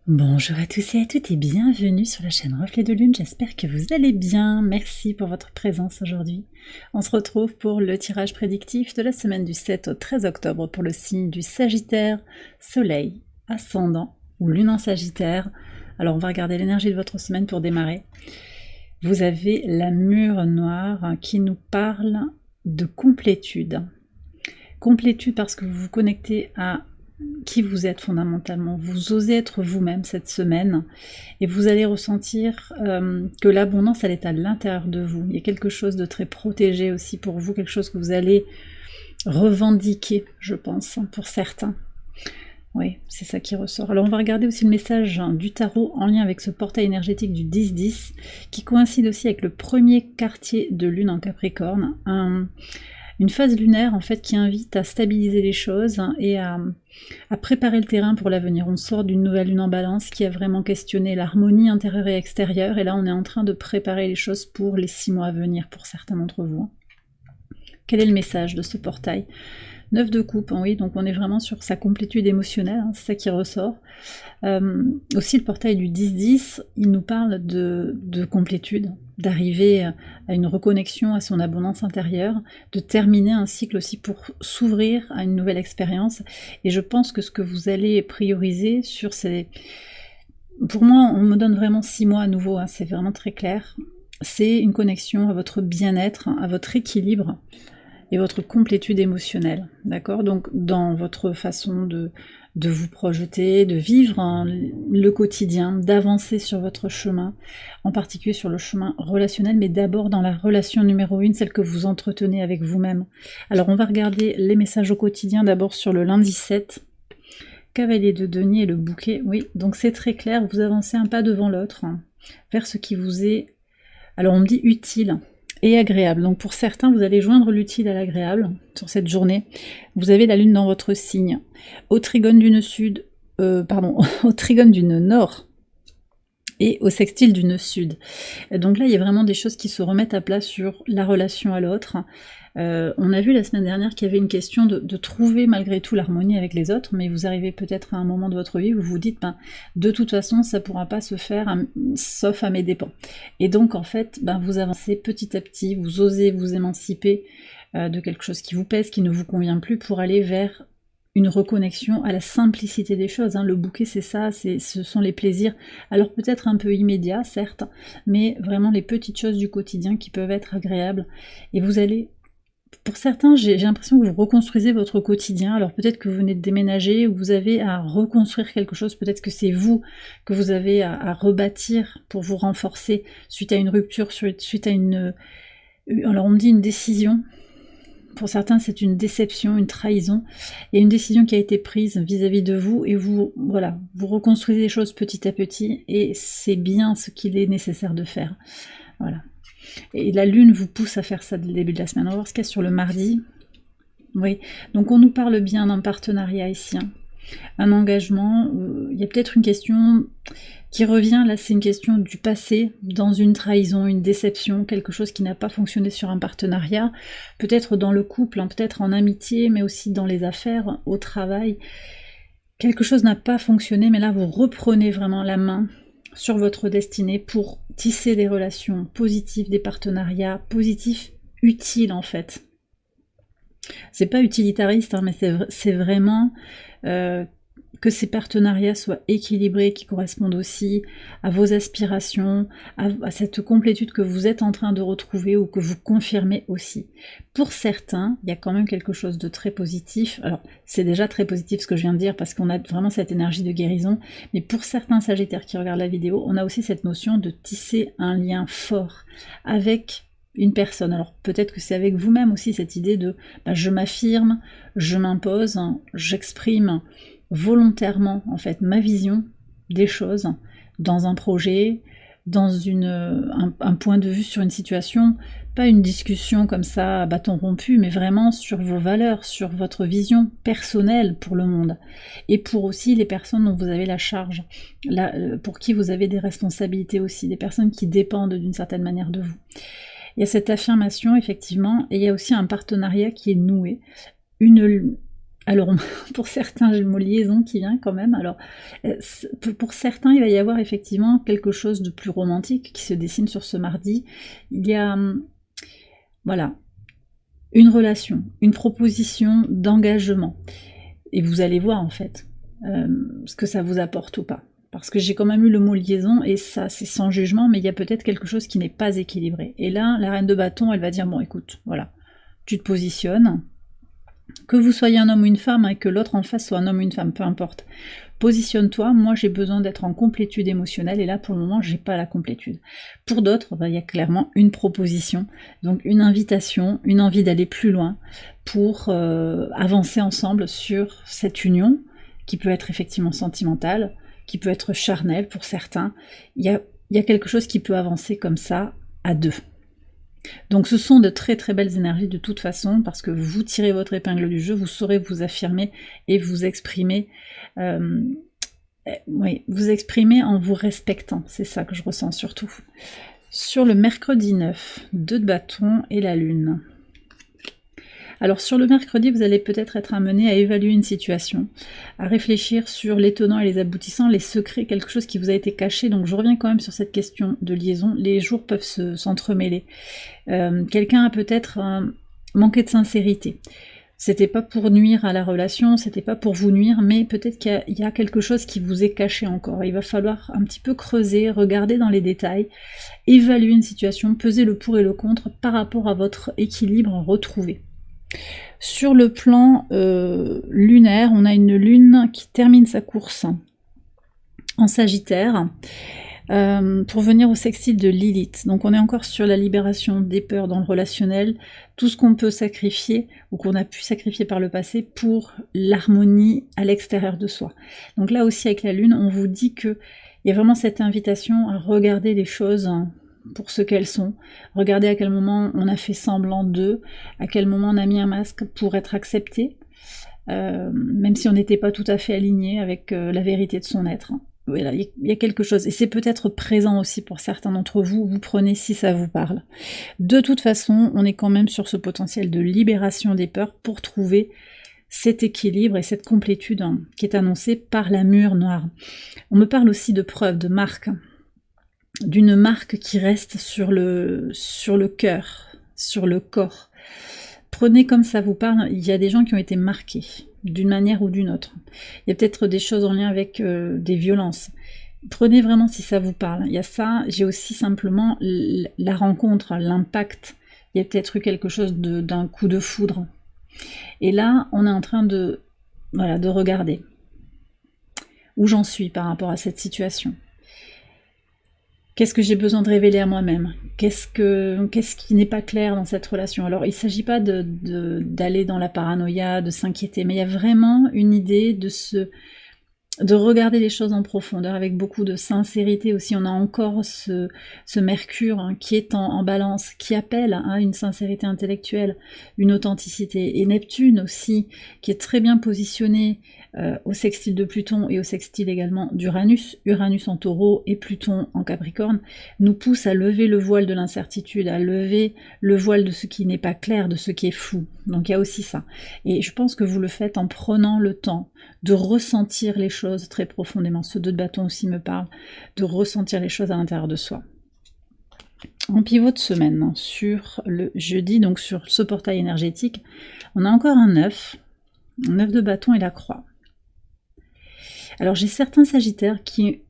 Bonjour à tous et à toutes et bienvenue sur la chaîne Reflet de Lune, j'espère que vous allez bien, merci pour votre présence aujourd'hui. On se retrouve pour le tirage prédictif de la semaine du 7 au 13 octobre pour le signe du Sagittaire, Soleil, Ascendant ou Lune en Sagittaire. Alors on va regarder l'énergie de votre semaine pour démarrer. Vous avez la mûre noire qui nous parle de complétude. Complétude parce que vous vous connectez à qui vous êtes fondamentalement. Vous osez être vous-même cette semaine et vous allez ressentir que l'abondance, elle est à l'intérieur de vous. Il y a quelque chose de très protégé aussi pour vous, quelque chose que vous allez revendiquer, je pense, pour certains. Oui, c'est ça qui ressort. Alors on va regarder aussi le message du tarot en lien avec ce portail énergétique du 10-10 qui coïncide aussi avec le premier quartier de lune en Capricorne. Une phase lunaire en fait qui invite à stabiliser les choses et à préparer le terrain pour l'avenir. On sort d'une nouvelle lune en balance qui a vraiment questionné l'harmonie intérieure et extérieure et là on est en train de préparer les choses pour les 6 mois à venir pour certains d'entre vous. Quel est le message de ce portail ? 9 de coupe, oui, donc on est vraiment sur sa complétude émotionnelle, c'est ça qui ressort. Aussi le portail du 10-10, il nous parle de complétude, d'arriver à une reconnexion à son abondance intérieure, de terminer un cycle aussi pour s'ouvrir à une nouvelle expérience. Et je pense que ce que vous allez prioriser sur ces... Pour moi, on me donne vraiment 6 mois à nouveau, c'est vraiment très clair. C'est une connexion à votre bien-être, à votre équilibre, et votre complétude émotionnelle, d'accord? Donc dans votre façon de vous projeter, de vivre le quotidien, d'avancer sur votre chemin, en particulier sur le chemin relationnel, mais d'abord dans la relation numéro 1, celle que vous entretenez avec vous-même. Alors on va regarder les messages au quotidien, d'abord sur le lundi 7, Cavalier de denier et le bouquet, oui, donc c'est très clair, vous avancez un pas devant l'autre, vers ce qui vous est, alors on me dit utile, et agréable. Donc pour certains, vous allez joindre l'utile à l'agréable sur cette journée. Vous avez la lune dans votre signe. Au trigone d'une sud, au trigone d'une nord et au sextile d'une sud. Et donc là, il y a vraiment des choses qui se remettent à plat sur la relation à l'autre. On a vu la semaine dernière qu'il y avait une question de trouver malgré tout l'harmonie avec les autres, mais vous arrivez peut-être à un moment de votre vie où vous vous dites, de toute façon, ça ne pourra pas se faire, sauf à mes dépens. Et donc, en fait, vous avancez petit à petit, vous osez vous émanciper de quelque chose qui vous pèse, qui ne vous convient plus, pour aller vers une reconnexion à la simplicité des choses. Le bouquet, c'est ça, ce sont les plaisirs, alors peut-être un peu immédiats, certes, mais vraiment les petites choses du quotidien qui peuvent être agréables. Et vous allez... Pour certains, j'ai l'impression que vous reconstruisez votre quotidien, alors peut-être que vous venez de déménager, ou vous avez à reconstruire quelque chose, peut-être que c'est vous que vous avez à rebâtir pour vous renforcer suite à une rupture, suite à une... Alors on me dit une décision, pour certains c'est une déception, une trahison, il y a une décision qui a été prise vis-à-vis de vous, et vous, voilà, vous reconstruisez les choses petit à petit, et c'est bien ce qu'il est nécessaire de faire, voilà. Et la lune vous pousse à faire ça dès le début de la semaine. On va voir ce qu'il y a sur le mardi. Oui, donc on nous parle bien d'un partenariat ici, un engagement. Il y a peut-être une question qui revient, là c'est une question du passé, dans une trahison, une déception, quelque chose qui n'a pas fonctionné sur un partenariat, peut-être dans le couple, peut-être en amitié, mais aussi dans les affaires, au travail. Quelque chose n'a pas fonctionné, mais là vous reprenez vraiment la main sur votre destinée pour tisser des relations positives, des partenariats positifs, utiles en fait. C'est pas utilitariste, mais c'est vraiment que ces partenariats soient équilibrés, qui correspondent aussi à vos aspirations, à cette complétude que vous êtes en train de retrouver ou que vous confirmez aussi. Pour certains, il y a quand même quelque chose de très positif. Alors, c'est déjà très positif ce que je viens de dire parce qu'on a vraiment cette énergie de guérison, mais pour certains sagittaires qui regardent la vidéo, on a aussi cette notion de tisser un lien fort avec une personne. Alors peut-être que c'est avec vous-même aussi cette idée de je m'affirme, je m'impose, j'exprime volontairement en fait ma vision des choses dans un projet, dans un point de vue sur une situation, pas une discussion comme ça à bâton rompu, mais vraiment sur vos valeurs, sur votre vision personnelle pour le monde et pour aussi les personnes dont vous avez la charge, pour qui vous avez des responsabilités aussi, des personnes qui dépendent d'une certaine manière de vous. Il y a cette affirmation effectivement, et il y a aussi un partenariat qui est noué, Alors, pour certains, j'ai le mot liaison qui vient quand même. Alors, pour certains, il va y avoir effectivement quelque chose de plus romantique qui se dessine sur ce mardi. Il y a, voilà, une relation, une proposition d'engagement. Et vous allez voir en fait ce que ça vous apporte ou pas. Parce que j'ai quand même eu le mot liaison, et ça c'est sans jugement, mais il y a peut-être quelque chose qui n'est pas équilibré. Et là, la reine de bâton, elle va dire, bon écoute, voilà, tu te positionnes, que vous soyez un homme ou une femme, et que l'autre en face soit un homme ou une femme, peu importe. Positionne-toi, moi j'ai besoin d'être en complétude émotionnelle, et là pour le moment j'ai pas la complétude. Pour d'autres, il y a clairement une proposition, donc une invitation, une envie d'aller plus loin pour avancer ensemble sur cette union, qui peut être effectivement sentimentale, qui peut être charnelle pour certains. Il y a quelque chose qui peut avancer comme ça à deux. Donc ce sont de très très belles énergies de toute façon, parce que vous tirez votre épingle du jeu, vous saurez vous affirmer et vous exprimer, oui, vous exprimer en vous respectant, c'est ça que je ressens surtout. Sur le mercredi 9, 2 de bâton et la lune. Alors sur le mercredi, vous allez peut-être être amené à évaluer une situation, à réfléchir sur les tenants et les aboutissants, les secrets, quelque chose qui vous a été caché. Donc je reviens quand même sur cette question de liaison. Les jours peuvent s'entremêler. Quelqu'un a peut-être manqué de sincérité. C'était pas pour nuire à la relation, c'était pas pour vous nuire, mais peut-être qu'il y a quelque chose qui vous est caché encore. Il va falloir un petit peu creuser, regarder dans les détails, évaluer une situation, peser le pour et le contre par rapport à votre équilibre retrouvé. Sur le plan lunaire, on a une lune qui termine sa course en Sagittaire pour venir au sextile de Lilith. Donc on est encore sur la libération des peurs dans le relationnel, tout ce qu'on peut sacrifier ou qu'on a pu sacrifier par le passé pour l'harmonie à l'extérieur de soi. Donc là aussi avec la lune, on vous dit qu'il y a vraiment cette invitation à regarder les choses pour ce qu'elles sont, regardez à quel moment on a fait semblant d'eux, à quel moment on a mis un masque pour être accepté, même si on n'était pas tout à fait aligné avec la vérité de son être. Voilà, il y a quelque chose, et c'est peut-être présent aussi pour certains d'entre vous, vous prenez si ça vous parle. De toute façon, on est quand même sur ce potentiel de libération des peurs pour trouver cet équilibre et cette complétude qui est annoncée par la mûre noire. On me parle aussi de preuves, de marques, d'une marque qui reste sur le cœur, sur le corps. Prenez comme ça vous parle, il y a des gens qui ont été marqués, d'une manière ou d'une autre. Il y a peut-être des choses en lien avec des violences. Prenez vraiment si ça vous parle. Il y a ça, j'ai aussi simplement la rencontre, l'impact. Il y a peut-être eu quelque chose d'un coup de foudre. Et là, on est en train de regarder où j'en suis par rapport à cette situation. Qu'est-ce que j'ai besoin de révéler à moi-même? Qu'est-ce qui n'est pas clair dans cette relation? Alors, il ne s'agit pas d'aller dans la paranoïa, de s'inquiéter, mais il y a vraiment une idée de regarder les choses en profondeur, avec beaucoup de sincérité aussi. On a encore ce Mercure qui est en balance, qui appelle à une sincérité intellectuelle, une authenticité. Et Neptune aussi, qui est très bien positionné au sextile de Pluton et au sextile également d'Uranus, Uranus en Taureau et Pluton en Capricorne, nous pousse à lever le voile de l'incertitude, à lever le voile de ce qui n'est pas clair, de ce qui est flou. Donc il y a aussi ça. Et je pense que vous le faites en prenant le temps de ressentir les choses très profondément. Ce 2 de bâton aussi me parle de ressentir les choses à l'intérieur de soi. En pivot de semaine, sur le jeudi, donc sur ce portail énergétique, on a encore un 9 de bâton et la croix. Alors j'ai certains sagittaires qui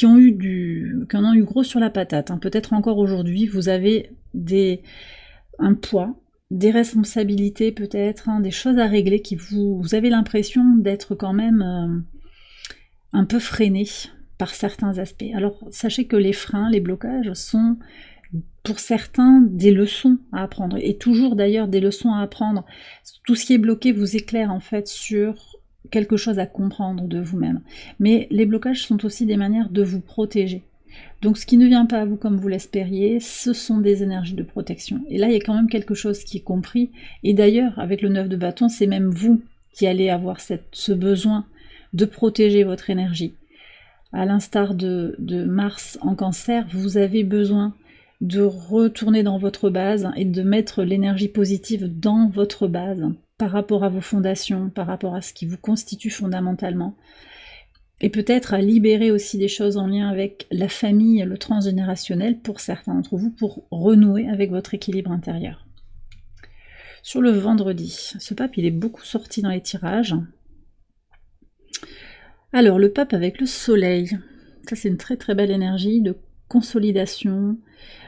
en ont eu gros sur la patate, hein. Peut-être encore aujourd'hui, vous avez un poids, des responsabilités peut-être, hein, des choses à régler qui vous avez l'impression d'être quand même un peu freiné par certains aspects. Alors sachez que les freins, les blocages sont pour certains des leçons à apprendre, et toujours d'ailleurs des leçons à apprendre. Tout ce qui est bloqué vous éclaire en fait sur quelque chose à comprendre de vous-même. Mais les blocages sont aussi des manières de vous protéger. Donc ce qui ne vient pas à vous comme vous l'espériez, ce sont des énergies de protection. Et là, il y a quand même quelque chose qui est compris. Et d'ailleurs, avec le 9 de bâton, c'est même vous qui allez avoir ce besoin de protéger votre énergie. À l'instar de Mars en Cancer, vous avez besoin de retourner dans votre base et de mettre l'énergie positive dans votre base par rapport à vos fondations, par rapport à ce qui vous constitue fondamentalement. Et peut-être à libérer aussi des choses en lien avec la famille, le transgénérationnel pour certains d'entre vous, pour renouer avec votre équilibre intérieur. Sur le vendredi, ce pape il est beaucoup sorti dans les tirages. Alors le pape avec le soleil, ça c'est une très très belle énergie de consolidation,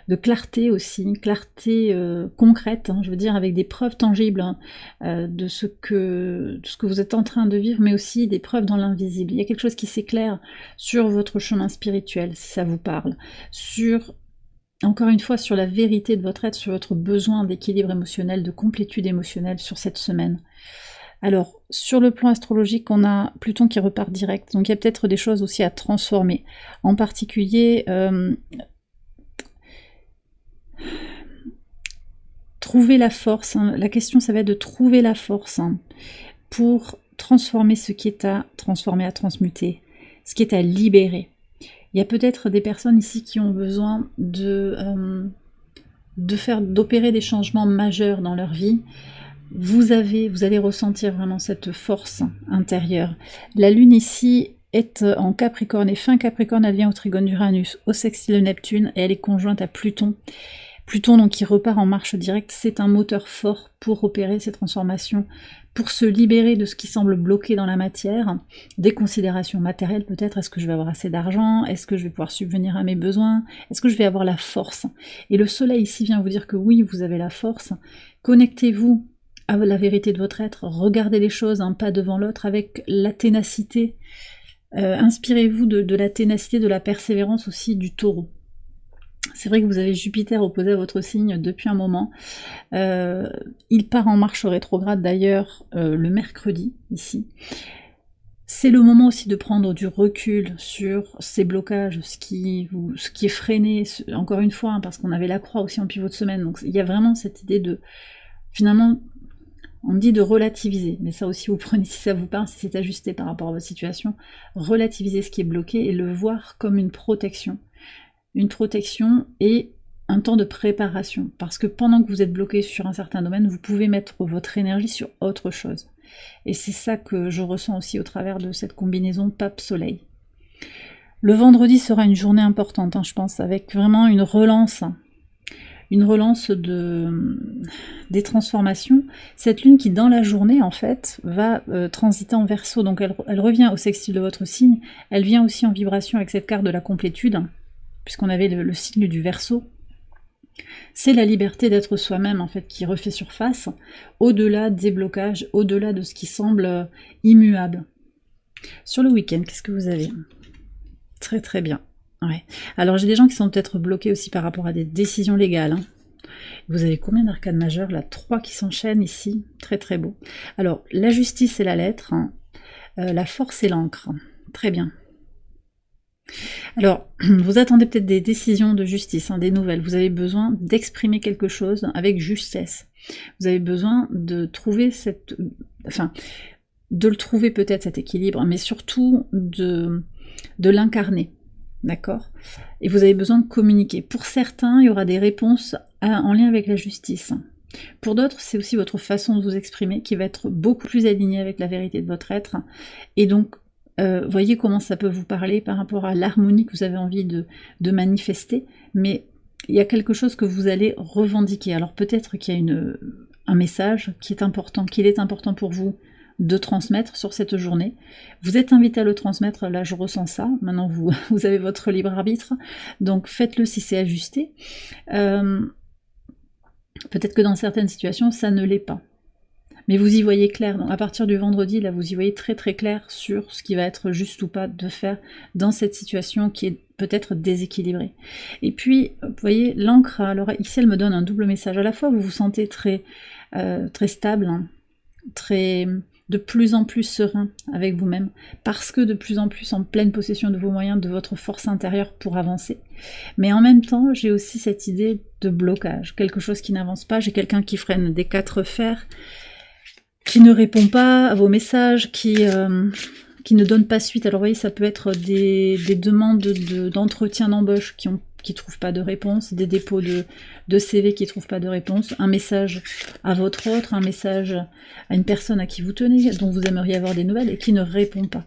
de clarté aussi, clarté concrète, je veux dire avec des preuves tangibles de ce que vous êtes en train de vivre, mais aussi des preuves dans l'invisible. Il y a quelque chose qui s'éclaire sur votre chemin spirituel, si ça vous parle, encore une fois, sur la vérité de votre être, sur votre besoin d'équilibre émotionnel, de complétude émotionnelle sur cette semaine. Alors, sur le plan astrologique, on a Pluton qui repart direct, donc il y a peut-être des choses aussi à transformer. En particulier, trouver la force, la question ça va être de trouver la force pour transformer ce qui est à transformer, à transmuter, ce qui est à libérer. Il y a peut-être des personnes ici qui ont besoin d'opérer des changements majeurs dans leur vie. Vous allez ressentir vraiment cette force intérieure. La lune ici est en Capricorne, et fin Capricorne, elle vient au trigone d'Uranus, au sextile de Neptune, et elle est conjointe à Pluton. Pluton, donc, qui repart en marche directe, c'est un moteur fort pour opérer ces transformations, pour se libérer de ce qui semble bloqué dans la matière, des considérations matérielles peut-être, est-ce que je vais avoir assez d'argent, est-ce que je vais pouvoir subvenir à mes besoins, est-ce que je vais avoir la force. Et le soleil ici vient vous dire que oui, vous avez la force, connectez-vous à la vérité de votre être, regardez les choses un pas devant l'autre avec la ténacité, inspirez-vous de la ténacité, de la persévérance aussi du taureau. C'est vrai que vous avez Jupiter opposé à votre signe depuis un moment. Il part en marche rétrograde d'ailleurs le mercredi, ici. C'est le moment aussi de prendre du recul sur ces blocages, ce qui est freiné, encore une fois, parce qu'on avait la croix aussi en pivot de semaine. Donc il y a vraiment cette idée de, finalement, on dit de relativiser, mais ça aussi vous prenez si ça vous parle, si c'est ajusté par rapport à votre situation, relativiser ce qui est bloqué et le voir comme une protection. Une protection et un temps de préparation, parce que pendant que vous êtes bloqué sur un certain domaine, vous pouvez mettre votre énergie sur autre chose. Et c'est ça que je ressens aussi au travers de cette combinaison Pape-Soleil. Le vendredi sera une journée importante, je pense, avec vraiment une relance des transformations. Cette lune qui, dans la journée, en fait, va transiter en Verseau, donc elle revient au sextile de votre signe, elle vient aussi en vibration avec cette carte de la complétude, puisqu'on avait le signe du Verseau. C'est la liberté d'être soi-même, en fait, qui refait surface, au-delà des blocages, au-delà de ce qui semble immuable. Sur le week-end, qu'est-ce que vous avez? Très très bien. Ouais. Alors j'ai des gens qui sont peut-être bloqués aussi par rapport à des décisions légales. Vous avez combien d'arcades majeures là? 3 qui s'enchaînent ici, très très beau. Alors la justice et la lettre, la force et l'encre, très bien. Alors, vous attendez peut-être des décisions de justice, des nouvelles. Vous avez besoin d'exprimer quelque chose avec justesse. Vous avez besoin de trouver de le trouver peut-être cet équilibre, mais surtout de l'incarner, d'accord? Et vous avez besoin de communiquer. Pour certains, il y aura des réponses en lien avec la justice. Pour d'autres, c'est aussi votre façon de vous exprimer qui va être beaucoup plus alignée avec la vérité de votre être. Et donc, voyez comment ça peut vous parler par rapport à l'harmonie que vous avez envie de manifester, mais il y a quelque chose que vous allez revendiquer. Alors peut-être qu'il y a un message qu'il est important pour vous de transmettre sur cette journée. Vous êtes invité à le transmettre, là je ressens ça, maintenant vous avez votre libre arbitre, donc faites-le si c'est ajusté. Peut-être que dans certaines situations, ça ne l'est pas. Mais vous y voyez clair, donc à partir du vendredi, là vous y voyez très très clair sur ce qui va être juste ou pas de faire dans cette situation qui est peut-être déséquilibrée. Et puis, vous voyez, l'encre, alors ici elle me donne un double message. À la fois vous vous sentez très, très stable, de plus en plus serein avec vous-même, parce que de plus en plus en pleine possession de vos moyens, de votre force intérieure pour avancer. Mais en même temps, j'ai aussi cette idée de blocage, quelque chose qui n'avance pas, j'ai quelqu'un qui freine des 4 fers, qui ne répond pas à vos messages, qui ne donne pas suite. Alors vous voyez, ça peut être des demandes d'entretien d'embauche qui qui ne trouvent pas de réponse, des dépôts de CV qui ne trouvent pas de réponse, un message à votre autre, un message à une personne à qui vous tenez, dont vous aimeriez avoir des nouvelles et qui ne répond pas.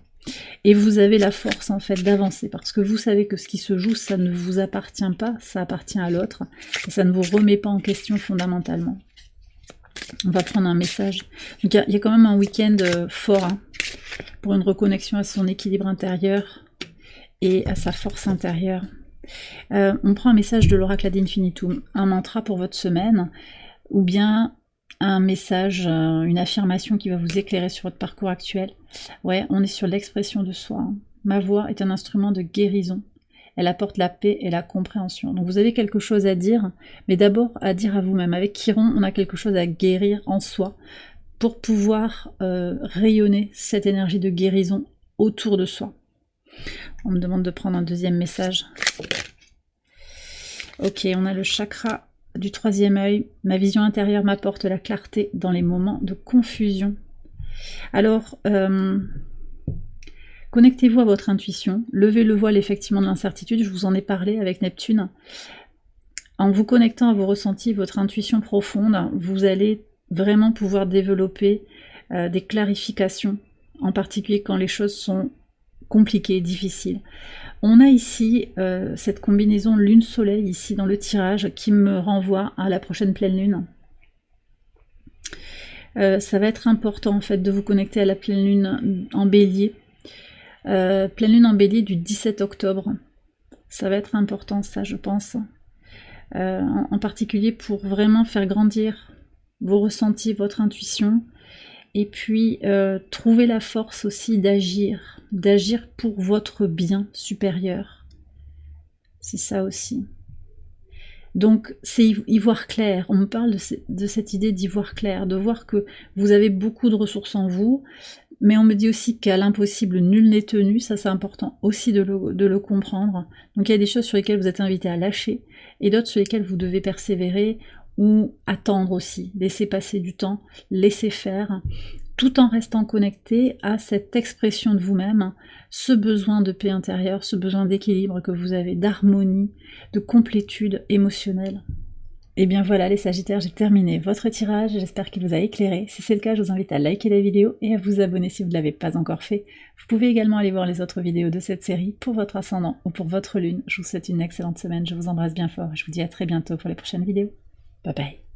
Et vous avez la force en fait d'avancer, parce que vous savez que ce qui se joue, ça ne vous appartient pas, ça appartient à l'autre, et ça ne vous remet pas en question fondamentalement. On va prendre un message. Donc il y a quand même un week-end fort, hein, pour une reconnexion à son équilibre intérieur et à sa force intérieure. On prend un message de l'oracle ad infinitum, un mantra pour votre semaine, ou bien un message, une affirmation qui va vous éclairer sur votre parcours actuel. Ouais, on est sur l'expression de soi. Hein. Ma voix est un instrument de guérison. Elle apporte la paix et la compréhension. Donc vous avez quelque chose à dire, mais d'abord à dire à vous-même. Avec Chiron, on a quelque chose à guérir en soi pour pouvoir rayonner cette énergie de guérison autour de soi. On me demande de prendre un deuxième message. Ok, on a le chakra du troisième œil. Ma vision intérieure m'apporte la clarté dans les moments de confusion. Alors, connectez-vous à votre intuition, levez le voile effectivement de l'incertitude, je vous en ai parlé avec Neptune. En vous connectant à vos ressentis, votre intuition profonde, vous allez vraiment pouvoir développer des clarifications, en particulier quand les choses sont compliquées, difficiles. On a ici cette combinaison lune-soleil ici dans le tirage qui me renvoie à la prochaine pleine lune. Ça va être important en fait de vous connecter à la pleine lune en bélier. Pleine lune en bélier du 17 octobre. Ça va être important ça je pense. En particulier pour vraiment faire grandir vos ressentis, votre intuition. Et puis trouver la force aussi d'agir pour votre bien supérieur. C'est ça aussi. Donc c'est y voir clair, on me parle de cette idée d'y voir clair, de voir que vous avez beaucoup de ressources en vous, mais on me dit aussi qu'à l'impossible nul n'est tenu, ça c'est important aussi de le comprendre. Donc il y a des choses sur lesquelles vous êtes invité à lâcher, et d'autres sur lesquelles vous devez persévérer, ou attendre aussi, laisser passer du temps, laisser faire, tout en restant connecté à cette expression de vous-même, ce besoin de paix intérieure, ce besoin d'équilibre que vous avez, d'harmonie, de complétude émotionnelle. Et bien voilà les Sagittaires, j'ai terminé votre tirage, j'espère qu'il vous a éclairé. Si c'est le cas, je vous invite à liker la vidéo et à vous abonner si vous ne l'avez pas encore fait. Vous pouvez également aller voir les autres vidéos de cette série pour votre ascendant ou pour votre lune. Je vous souhaite une excellente semaine, je vous embrasse bien fort et je vous dis à très bientôt pour les prochaines vidéos. Bye bye.